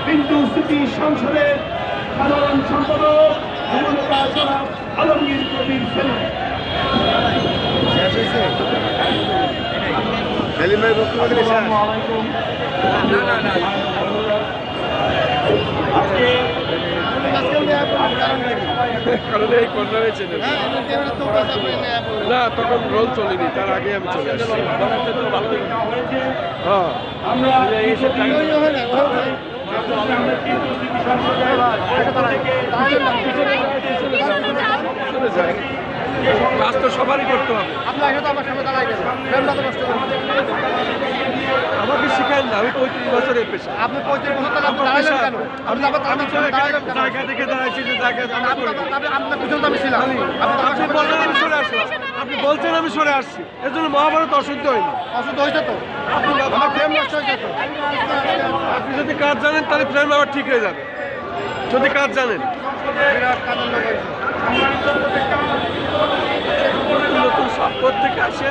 বিন্দু স্মৃতি সংসদের সাধারণ সম্পাদক আলমগীর কবির সেলিম। না তখন রোল চলেনি, তার আগে আমি চলে আসছি। কাজ তো সবারই করতে হবে। আমাকে শিখান না, আমি 35 বছরের পেশা। আপনি 35 বছর তাহলে আপনি দাঁড়াইলেন কেন? আমি জায়গা থেকে দাঁড়াইছি যে জায়গায় আপনার পিছনে তো আমি ছিলাম। আপনি বললেন আমি সরে আসছি, আপনি বলছেন আমি সরে আসছি, এর জন্য মহাভারত অশুদ্ধ হয়নি। অসুস্থ হয়েছে তো আমার ফ্রেম নষ্ট হয়েছে তো। আপনি যদি কাজ জানেন তাহলে ফ্রেম আবার ঠিক হয়ে যাবে, যদি কাজ জানেন। বিরাট কাজের লোক হয়েছে। নতুন সম্পদ থেকে আসে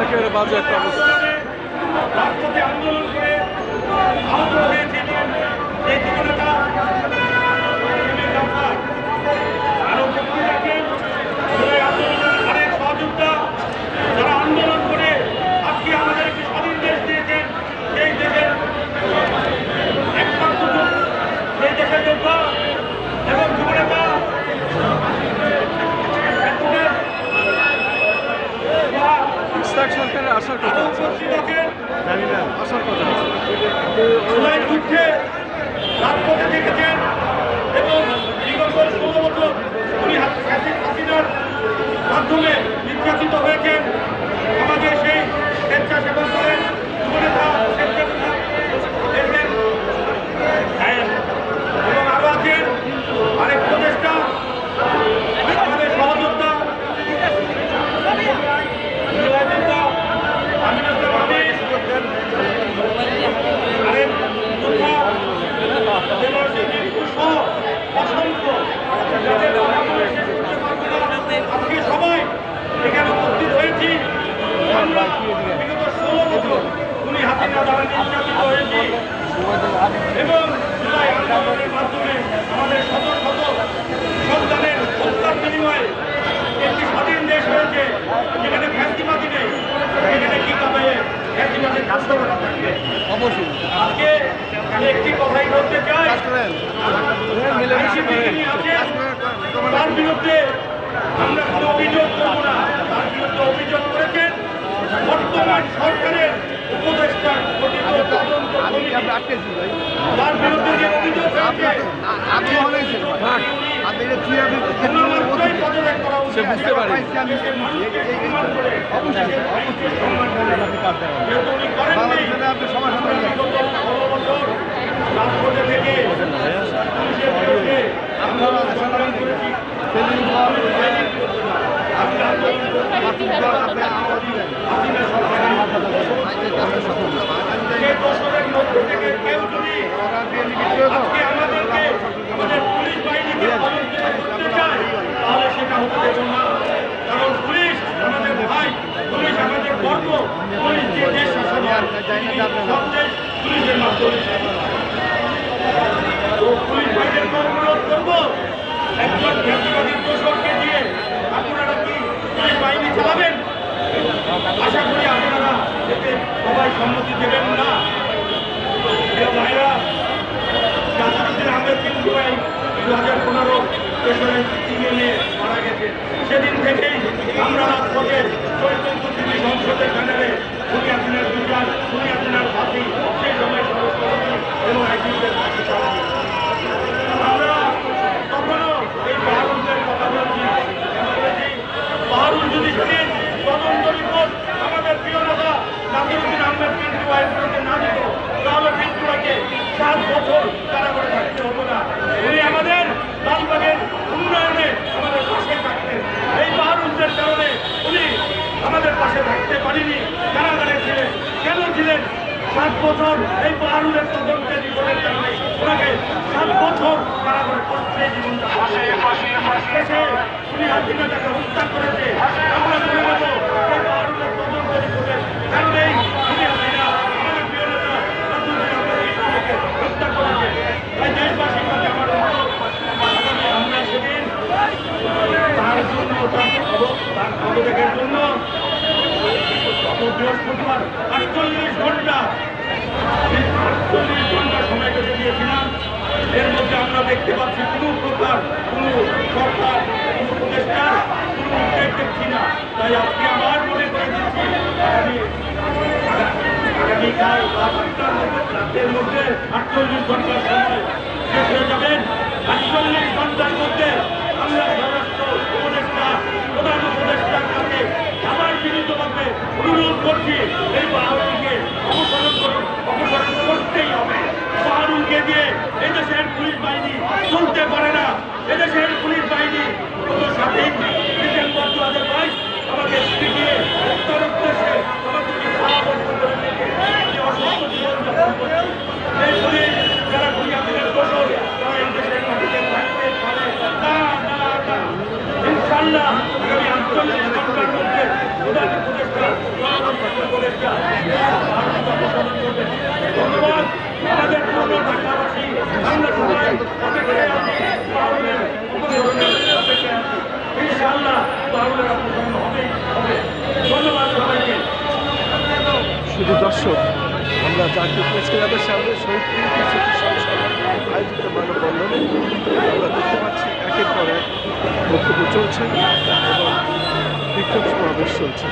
একেবারে বাজে একটা অবস্থা। রাজপথে আন্দোলন করে আহত হয়েছিলেন এই যুবনেতা আরো বক্তব্য রাখেন এই আন্দোলনের আরেক সহযোদ্ধা যারা আন্দোলন করে আজকে আমাদের একটি স্বাধীন দেশ দিয়েছেন, সেই দেশের একমাত্র সেই দেশের যোদ্ধা এবং যুবনেতা ইসলাম সরকারের আসার কথা আছে, জানি না আসার কথা আছে। জুলাই যুদ্ধে রাজপথে থেকেছেন এবং বিগত 16 বছর উনি হাসিনার মাধ্যমে নির্যাতিত হয়েছেন। আমাদের সেই স্বেচ্ছাসেবক দলের যুবনেতা এবং আরো আছেন আরেক উপদেষ্টা আমাদের সহযোদ্ধা আজকে সবাই এখানে উপস্থিত হয়েছি। আমরা বিগত 16 বছর উনি হাসিনা দ্বারা নির্যাতিত হয়েছি এবং জুলাই আন্দোলনের মাধ্যমে আমাদের শত শত সন্তানের হত্যার বিনিময়ে একটি স্বাধীন দেশ হয়েছে, যেখানে ফ্যাসিবাদী নেই, এখানে কি তবে ফ্যাসিবাদের বাস্তবতা থাকবে। অবশ্যই আজকে আমি একটি কথাই বলতে চাই, তার বিরুদ্ধে আমরা কোনো অভিযোগ করব না। তার বিরুদ্ধে অভিযোগ করেছেন বর্তমান সরকারের উপদেষ্টা গঠিত তদন্ত কমিটি। তার বিরুদ্ধে যে অভিযোগ পদত্যাগ করা উচিত। বুঝতে পারি যেহেতু উনি করেননি, রাজপথে থেকে পুলিশের বিরুদ্ধে আমরা সংগ্রাম করেছি। দশরের মধ্যে থেকে কেউ যদি আজকে আমাদেরকে আমাদের পুলিশ বাহিনীকে করতে চায় তাহলে সেটা হতে দেব না। কারণ পুলিশ আমাদের ভাই, পুলিশ আমাদের গর্ব, পুলিশ যে দেশ শাসন সব দেশ পুলিশের মাধ্যমে পুলিশ বাহিনীকে অনুরোধ করবো একজন জাতীয়বাদী দোষককে দিয়ে আপনারা কি পুলিশ বাহিনী চালাবেন? আশা করি আপনারা এতে সবাই সম্মতি দেবেন না। ভাইরা জাসিরউদ্দিন আহমেদ কিন্তু 2015 পেশনের নিয়ে মারা গেছে। সেদিন থেকেই আমরা রাজপথে চৈতন্য সিটি সংসদের ব্যানারে দুনিয়া দিনের বিচার, দুনিয়া দিনের ফাঁসি, সেই সময় সরস্বতী এবং একজনের ফাঁসি চালাচ্ছি। আমরা তখনও এই বাহারুলের কথা বলছি, বাহারুল যদি শুনেন তদন্ত রিপোর্ট আমাদের প্রিয় নেতা জাসিরউদ্দিন আহমেদ পিন্টু ভাইয়ের বিরুদ্ধে না দিত তাহলে পিন্টু ভাইকে 7 বছর কারাগারে থাকতে হতো না। উনি আমাদের লালবাগের উন্নয়নে আমাদের পাশে থাকতেন। এই বাহারুলদের কারণে উনি আমাদের পাশে থাকতে পারেনি, কারাগারে ছিলেন। কেন ছিলেন? 7 বছর এই বাহারুলের তদন্তের রিপোর্টের কারণে ওনাকে 7 বছর কারাগারে কষ্টে জীবনটা শেষে উনি হাসিনাটাকে হত্যা করেছে। আমরা মনে নেব এই বাহারুলের তদন্তের রিপোর্টের কারণেই উনি হাসিনা আমাদের প্রিয় নেতা হত্যা করে পদত্যাগের জন্য গত বৃহস্পতিবার 48 ঘন্টা সময় কেটে দিয়েছিলাম। এর মধ্যে আমরা দেখতে পাচ্ছি কোনো প্রকার কোনো সরকার কোনো প্রচেষ্টার কোনো উদ্যোগ দেখছি না। তাই আজকে আবার মনে করে দিচ্ছি আগামীকাল রাতের মধ্যে 48 ঘন্টার সময় শেষ হয়ে যাবেন। 48 ঘন্টার মধ্যে আমরা স্বরাষ্ট্র উপদেষ্টা প্রধান উপদেষ্টার কাছে আবার বিনীতভাবে অনুরোধ করছি এই বাহাদুরকে অপসারণ করতেই হবে। বাহাদুরকে দিয়ে এদেশের পুলিশ বাহিনী চলতে পারে না। এদেশের পুলিশ বাহিনী গত 7 ডিসেম্বর 2022 আমাকে পিটিয়ে হত্যার উদ্দেশ্যে আমাদেরকে সাহায্য করে রেখে যে অসুস্থ জীবনযাপন করছে। এই পুলিশ যারা গুলিয়াদের দোষর তারা এই দেশের মাটিতে থাকতে পারে না। ইনশাআল্লাহ আগামী 48 ঘন্টার মধ্যে প্রধান উপদেষ্টা ধন্যবাদ। আমাদের পূর্ণ ঢাকাবাসী আমরা সবাই অপেক্ষায় আছি। বাউলের অপসারণের অপেক্ষায় আছি। ইনশাআল্লাহ বাউলের অপসারণ হবে। ধন্যবাদ সবাইকে। শুধু দর্শক, আমরা জাতীয় প্রেস ক্লাবের সামনে শহীদ প্রিন্সের স্মৃতি সংসদ আয়োজিত মানববন্ধনে আমরা দেখতে পাচ্ছি একের পর এক বক্তব্য চলছে এবং বিক্ষোভ সমাবেশ চলছে।